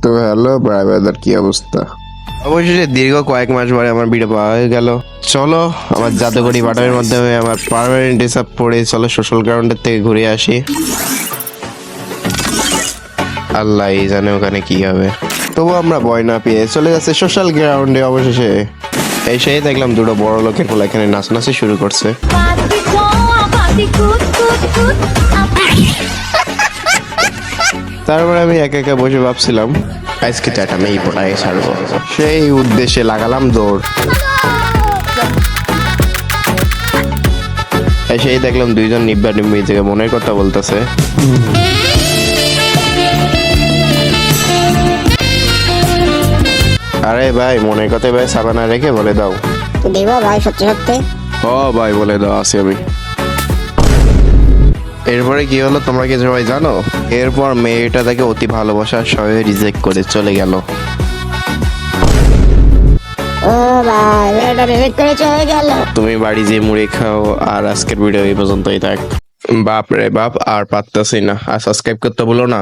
তো hello brother, কি অবস্থা? অবশেষে দীর্ঘ কয়েক মাস পরে আমার ভিডিও পাওয়া হয়ে গেল। চলো আমার জাদুকরি বাটনের মাধ্যমে আমার পার্মানেন্ট ডিসাপ পড়ে চলো সোশ্যাল গ্রাউন্ডের থেকে ঘুরে আসি। আল্লাহ জানে ওখানে কি হবে। তবু আমরা ভয় না পেয়ে চলে যাচ্ছে সোশ্যাল গ্রাউন্ডে। অবশেষে এসেই দেখলাম দুটো বড় লোকের পোলা এখানে নাচানাচি শুরু করছে। তারপরে আমি একা একা বসে ভাবছিলাম আজকে চাটা আমি এই পোটায় ছাড়বো। সেই উদ্দেশ্যে লাগালাম দৌড়। এসেই দেখলাম দুইজন নিব্বা নিব্বি থেকে মনের কথা বলতেছে। আরে ভাই মনের কথা ভাই সাবানা রেখে বলে দাও। দিব ভাই, সত্যি সত্যি। ও ভাই বলে দাও, আছি আমি। এরপরে কি হলো তোমরা কি সবাই জানো? এরপর মেয়েটা তাকে অতি ভালোবাসার সবাই রিজেক্ট করে চলে গেল। ও ভাই, এটা রিজেক্ট করে চলে গেল। তুমি বাড়ি যেয়ে মুড়ি খাও। আর আজকের ভিডিও এই পর্যন্তই থাক। বাপ রে বাপ, আর পারতাছি না। আর সাবস্ক্রাইব করতে ভুলো না।